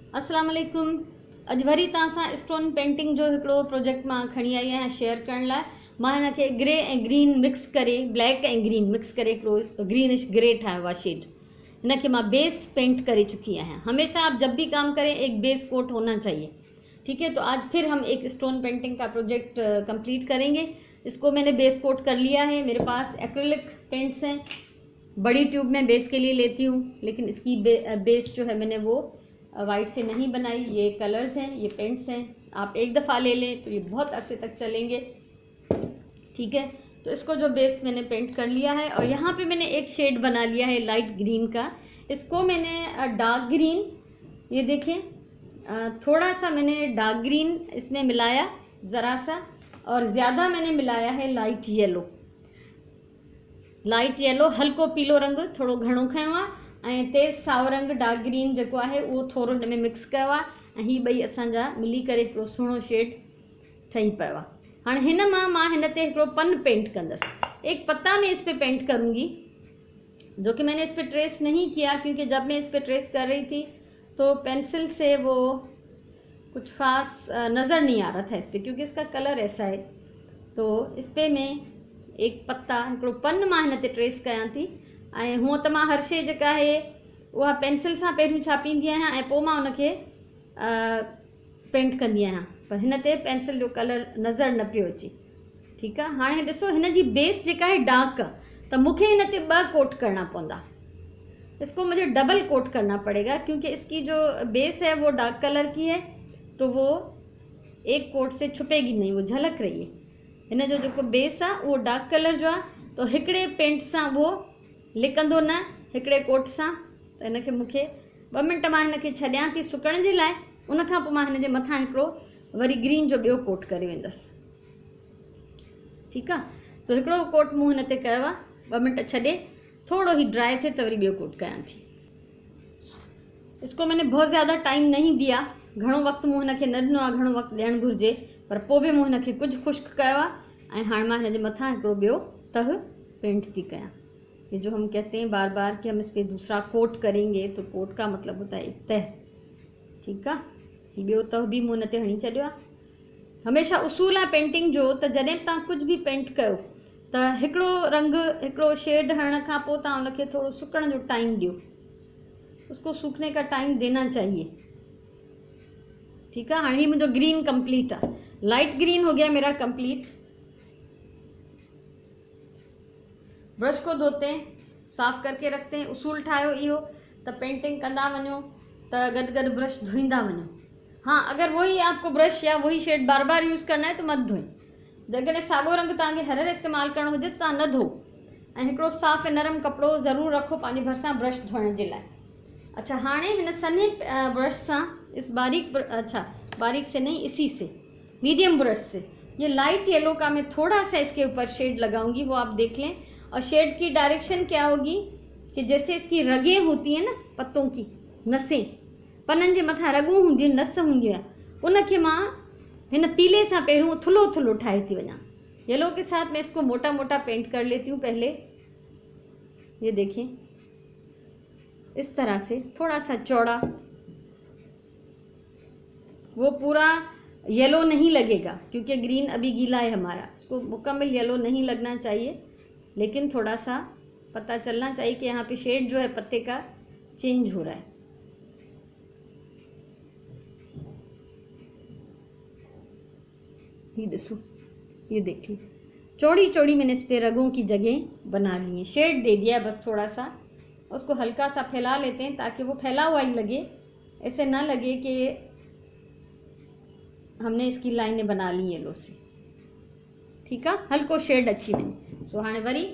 अस्सलाम वालेकुम। अॼु वरी तव्हां सां स्टोन पेंटिंग जो हिकिड़ो प्रोजेक्ट मां खणी आई आहियां शेयर करण लाइ। मां हिन खे ग्रे ऐं ग्रीन मिक्स करे, ब्लैक ऐं ग्रीन मिक्स करे हिकिड़ो ग्रीनिश ग्रे ठाहियो आहे शेड। हिन खे मां बेस पेंट करे चुकी आहियां। हमेशा आप जब भी काम करें एक बेस कोट होना चाहिए, ठीक है। तो आज फिर हम एक स्टोन पेंटिंग का प्रोजेक्ट कंप्लीट करेंगे। इसको मैंने बेस कोट कर लिया है। मेरे पास एक्रिलिक पेंट्स हैं, बड़ी ट्यूब में बेस के लिए लेती हूँ, लेकिन इसकी बेस जो है मैंने वो वाइट से नहीं बनाई। ये कलर्स हैं, ये पेंट्स हैं। आप एक दफ़ा ले लें तो ये बहुत अरसे तक चलेंगे, ठीक है। तो इसको जो बेस मैंने पेंट कर लिया है, और यहाँ पे मैंने एक शेड बना लिया है लाइट ग्रीन का। इसको मैंने डार्क ग्रीन, ये देखें, थोड़ा सा मैंने डार्क ग्रीन इसमें मिलाया ज़रा सा, और ज़्यादा मैंने मिलाया है लाइट येलो। लाइट येलो हल्को पीलो रंग थोड़ो घणो खयो आहे, ऐं तेज़ साओ रंग डार्क ग्रीन जेको आहे उहो थोरो हिन में मिक्स कयो आहे, ऐं हीअ ॿई असांजा मिली करे हिकिड़ो सुहिणो शेड ठही पियो आहे। हाणे हिन मां हिन ते हिकिड़ो पन पेंट कंदसि। एक पत्ता में इस पे पेंट करूँगी, जो कि मैंने इस पे ट्रेस नहीं किया, क्योंकि जब मैं इस पे ट्रेस कर रही थी तो पेंसिल से वो कुछ ख़ास नज़र नहीं आ रहा था इस पर, क्योंकि इसका कलर ऐसा है। तो इस पर मैं एक पत्ता हिकिड़ो पन मां हिन ते ट्रेस कयां थी। ऐं हूअं त मां हर शइ जेका आहे उहा पेंसिल सां पहिरियों छापींदी आहियां, ऐं पोइ मां उनखे पेंट कंदी आहियां, पर हिन ते पेंसिल जो कलर नज़र न पियो अचे, ठीकु आहे। हाणे ॾिसो, हिन जी बेस जेका आहे डार्क, त मूंखे हिन ते 2 कोट करना पवंदा। इसको मुझे डबल कोट करना पड़ेगा, क्योंकि इसकी जो बेस है वो डार्क कलर की है, तो वो एक कोट से छुपेगी नहीं, वो झलक रही है। हिन जो जेको बेस आहे उहो डार्क कलर जो आहे, तो हिकिड़े पेंट सां उहो लिकंदो न, हिकिड़े कोट सां। त हिन खे मूंखे 2 मिंट मां हिन खे छॾियां थी सुकण जे लाइ। उनखां पोइ मां हिन जे मथां हिकिड़ो वरी ग्रीन जो ॿियो कोट करे वेंदसि, ठीकु आहे। सो हिकिड़ो कोट मूं हिन ते कयो आहे, 2 मिंट छॾे थोड़ो ही ड्राई थिए त वरी ॿियो कोट कयां थी। इसको मैंने बहुत ज़्यादा टाइम नहीं दिया, घणो वक़्तु मूं हिन खे न ॾिनो आहे, घणो वक़्तु ॾियणु घुरिजे, पर पोइ बि मूं हिन खे कुझु ख़ुश्क कयो आहे। ऐं हाणे मां हिन जे मथां हिकिड़ो ॿियो तह पेंट थी कयां। ये जो हम कहते हैं बार बार कि हम इस पर दूसरा कोट करेंगे, तो कोट का मतलब होता है एक तह, ठीकु आहे। हीउ ॿियो तह बि मूं हिन ते हणी छॾियो आहे। हमेशह उसूल आहे पेंटिंग जो, त जॾहिं बि तव्हां कुझु बि पेंट कयो त हिकिड़ो रंग, हिकिड़ो शेड हणण खां पोइ तव्हां उनखे थोरो सुकण जो टाइम ॾियो। उसको सूखने का टाइम देना चाहिए, ठीक है। हाँ, ये मुझे ग्रीन कंप्लीट है, लाइट ग्रीन हो गया मेरा कंप्लीट। ब्रश को धोते हैं, साफ़ करके रखते हैं। उसूल ठाहियो इहो त पेंटिंग कंदा वञो त गॾु गॾु ब्रश धोईंदा वञो। हाँ, अगर वही आपको ब्रश या वही शेड बार बार यूज़ करना है तो मत धोएं। जेकॾहिं साॻियो रंग तव्हांखे हर हर इस्तेमालु करणो हुजे त तव्हां न धो, ऐं हिकिड़ो साफ़ ऐं नरम कपिड़ो ज़रूरु रखो पंहिंजे भरिसां ब्रश धोइण जे लाइ। अच्छा, हाणे हिन सन्हे ब्रश सां, इस बारीक से नहीं, इसी से, मीडियम ब्रश से, ये लाइट येलो का मैं थोड़ा सा इसके ऊपर शेड लगाऊंगी, वो आप देख लें। और शेड की डायरेक्शन क्या होगी कि जैसे इसकी रगें होती हैं ना, पत्तों की नसें, पननि जे मथां रगूं हूंदियूं, नस हूंदी आहे, उनखे मां हिन पीले सां पहिरियों थुल्हो थुल्हो ठाहे थी वञां। येलो के साथ मैं इसको मोटा मोटा पेंट कर लेती हूँ पहले। ये देखें, इस तरह से थोड़ा सा चौड़ा, वो पूरा येलो नहीं लगेगा क्योंकि ग्रीन अभी गीला है हमारा, इसको मुकम्मल येलो नहीं लगना चाहिए, लेकिन थोड़ा सा पता चलना चाहिए कि यहाँ पे शेड जो है पत्ते का चेंज हो रहा है। ये देखो, ये देखिए, चौड़ी चौड़ी मैंने इस पे रगों की जगह बना ली है, शेड दे दिया है बस थोड़ा सा। उसको हल्का सा फैला लेते हैं ताकि वो फैला हुआ ही लगे, ऐसे ना लगे कि हमने इसकी लाइनें बना ली येलो से, ठीकु आहे। हल्को शेड अची वञे। सो हाणे वरी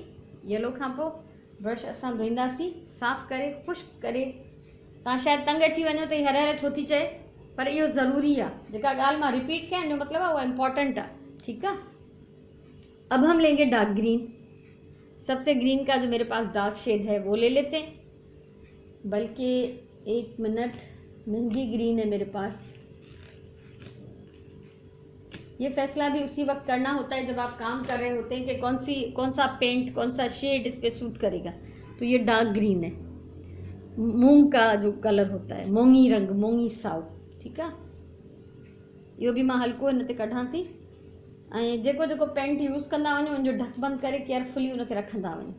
येलो खां पोइ ब्रश असां धोईंदासीं, साफ़ करे, खुश्क करे। तव्हां शायदि तंग अची वञो त हीअ हर हर छो थी चए, पर इहो ज़रूरी आहे। जेका ॻाल्हि मां रिपीट कयां, जो मतिलबु आहे उहा इम्पॉर्टेंट आहे, ठीकु आहे। अब हम लेंगे डार्क ग्रीन। सबसे ग्रीन का जो मेरे पास डार्क शेड है वो ले लेते हैं, बल्कि 1 मिनट, महंगी ग्रीन है मेरे पास। ये फैसला भी उसी वक्त करना होता है जब आप काम कर रहे होते हैं कि कौन सा पेंट, कौन सा शेड इस पे सूट करेगा। तो ये डार्क ग्रीन है। मूंग का जो कलर होता है, मोंगी रंग, मोंगी साओ। ठीकु आहे, इहो बि मां हल्को हिन ते कढां थी। ऐं जेको जेको पेंट यूज़ कंदा वञो उनजो ढक बंद करे केयरफुली उनखे रखंदा वञो।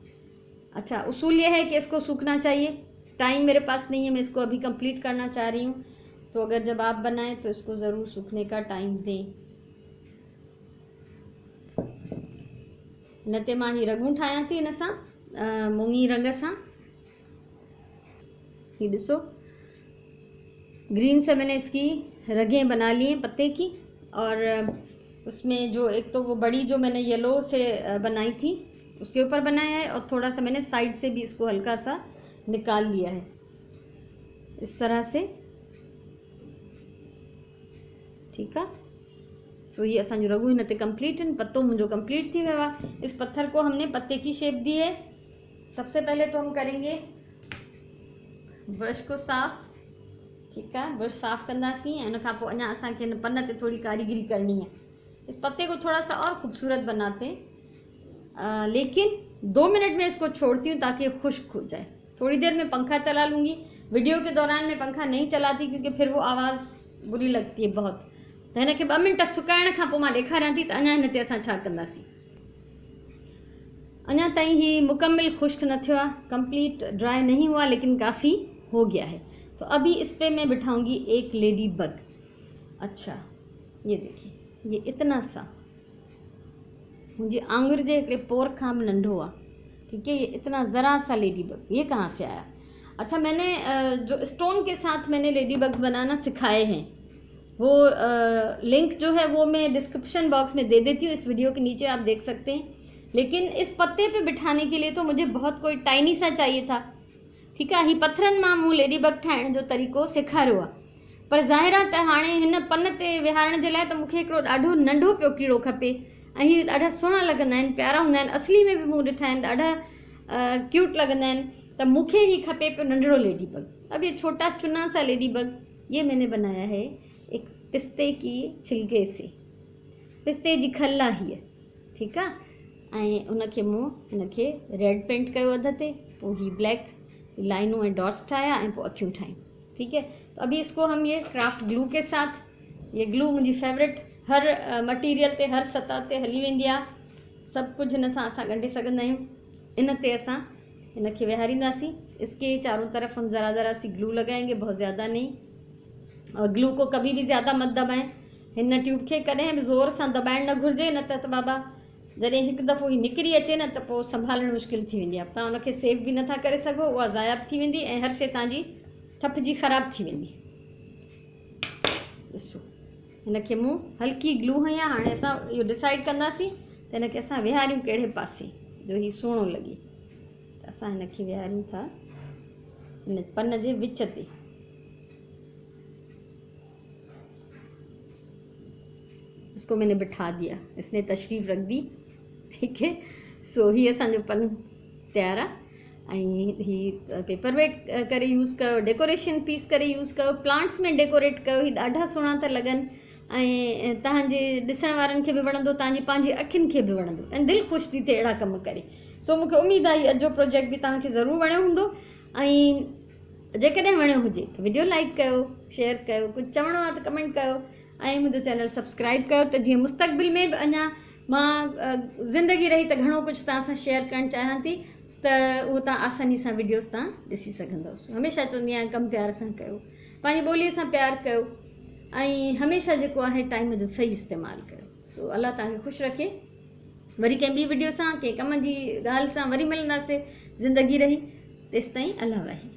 अच्छा, उसूल ये है कि इसको सूखना चाहिए। टाइम मेरे पास नहीं है, मैं इसको अभी कंप्लीट करना चाह रही हूँ, तो अगर जब आप बनाएं तो इसको ज़रूर सूखने का टाइम दें। हिन ते मां ही रगूं ठाहियां थी हिन सां, मोंगी रंग सां। ये ॾिसो, ग्रीन से मैंने इसकी रगें बना ली हैं पत्ते की, और उसमें जो एक तो वो बड़ी जो मैंने येलो से बनाई थी उसके ऊपर बनाया है, और थोड़ा सा मैंने साइड से भी इसको हल्का सा निकाल लिया है इस तरह से। ठीक है, सो ये असांजो रगू हिन ते कंप्लीट है। पत्तो मुझे कंप्लीट थी वियो आहे। इस पत्थर को हमने पत्ते की शेप दी है। सबसे पहले तो हम करेंगे ब्रश को साफ। ठीक है, ब्रश साफ कंदासीं ऐं उन खां पोइ अञा असांखे हिन पन ते थोड़ी कारीगरी करनी है। इस पत्ते को थोड़ा सा और खूबसूरत बनाते हैं, लेकिन 2 मिनट में इसको छोड़ती हूँ ताकि खुश्क हो जाए। थोड़ी देर में पंखा चला लूँगी। वीडियो के दौरान में पंखा नहीं चलाती क्योंकि फिर वो आवाज़ बुरी लगती है बहुत। तो हिन खे 2 मिनट सुकाइण खां पोइ मां ॾेखारियां थी त अञा हिन ते असां छा कंदासीं। अञा ताईं ही मुकम्मल खुश्क न थियो आहे, कंप्लीट ड्राई नहीं हुआ, लेकिन काफ़ी हो गया है। तो अभी इस पे मैं बिठाऊंगी एक लेडी बग। अच्छा, ये देखिए, ये इतना सा मुझे आंगुर जे हिकिड़े पोर खां भी नंढो आहे। ठीक है, ये इतना ज़रा सा लेडी बग, ये कहाँ से आया? अच्छा, मैंने जो स्टोन के साथ मैंने लेडी बग्स बनाना सिखाए हैं, वो लिंक जो है वो मैं डिस्क्रिप्शन बॉक्स में दे देती हूँ, इस वीडियो के नीचे आप देख सकते हैं। लेकिन इस पत्ते पे बिठाने के लिए तो मुझे बहुत कोई टाइनी सा चाहिए था। ठीक है, ही पत्थरनि मां मूं लेडी बग ठाहिण जो तरीक़ो सेखारियो आहे, पर ज़ाहिर आहे त हाणे हिन पन ते विहारण जे लाइ त मूंखे हिकिड़ो ॾाढो नंढो पियो कीड़ो खपे, ऐं हीअ ॾाढा सुहिणा लॻंदा आहिनि, प्यारा हूंदा आहिनि। असली में भी मूं ॾिठा आहिनि, ॾाढा क्यूट लॻंदा आहिनि। त मूंखे ही खपे पियो नंढड़ो लेडी बग। अब ये छोटा चुना सा लेडी बग ये मैंने बनाया है एक पिस्ते की छिलके से, पिस्ते जी खल आहे हीअ। ठीकु आहे, ऐं उनखे मूं हिनखे रेड पेंट कयो अध ते, पोइ ही ब्लैक लाइनूं ऐं डॉट्स ठाहिया ऐं पोइ अखियूं ठाहियूं। ठीक है, तो अभी इसको हम ये क्राफ्ट ग्लू के साथ, ये ग्लू मुंहिंजी फेवरेट, हर मटीरियल ते, हर सतह ते हली वेंदी आहे। सभु कुझु हिन सां असां ॻंढे सघंदा आहियूं। इन ते असां हिनखे विहारींदासीं। इसके चारों तरफ हम ज़रा ज़रा सी ग्लू लगाएंगे, बहुत ज़्यादा नहीं। और ग्लू को कभी भी ज़्यादा मत दबाएं। हिन ट्यूब खे कॾहिं बि ज़ोर सां दबाइण न घुरिजे, न त बाबा जॾहिं हिकु दफ़ो ही निकिरी अचे न त पोइ संभालणु मुश्किल थी वेंदी आहे। तव्हां उनखे सेव बि नथा करे सघो, उहा ज़ायब थी वेंदी ऐं हर शइ तव्हांजी ठपजी ख़राब थी वेंदी। ॾिसो, हिनखे मूं हल्की ग्लू हई आहे। हाणे असां इहो डिसाइड कंदासीं त हिनखे असां विहारियूं कहिड़े पासे जो ही सुहिणो लॻे। त असां हिनखे विहारियूं था हिन पन जे विच ते। इसको मैंने बिठा दिया, इसने तशरीफ़ रख दी। ठीक है, सो ही असांजो पन तैयार आहे। ऐं ही पेपर वेट करे यूज़ कयो, डेकोरेशन पीस करे यूज़ कयो, प्लांट्स में डेकोरेट कयो, ही ॾाढा सुहिणा था लॻनि ऐं तव्हांजे ॾिसण वारनि खे बि वणंदो, तव्हांजी पंहिंजी अखियुनि खे बि वणंदो ऐं दिलि ख़ुशि थी थिए अहिड़ा कम करे। सो मूंखे उमेदु आहे अॼु जो प्रोजेक्ट बि तव्हांखे ज़रूरु वणियो हूंदो। ऐं जेकॾहिं वणियो हुजे त वीडियो लाइक कयो, शेयर कयो, कुझु चवणो आहे त कमेंट कयो ऐं मुंहिंजो चैनल सब्सक्राइब कयो, त जीअं मुस्तक़बिल में बि अञा मां ज़िंदगी रही त घणो कुझु तव्हां सां शेयर करणु चाहियां थी, त उहो तव्हां आसानी सां वीडियोस तव्हां ॾिसी सघंदव। हमेशह चवंदी आहियां कमु प्यार सां कयो, पंहिंजी ॿोलीअ सां प्यार कयो ऐं हमेशह जेको आहे टाइम जो सही इस्तेमालु कयो। सो अल्लाह तव्हांखे ख़ुशि रखे। वरी कंहिं ॿी वीडियो सां, कंहिं कम जी ॻाल्हि सां वरी मिलंदासीं। ज़िंदगी रही तेसिताईं अल्लाह वाहे।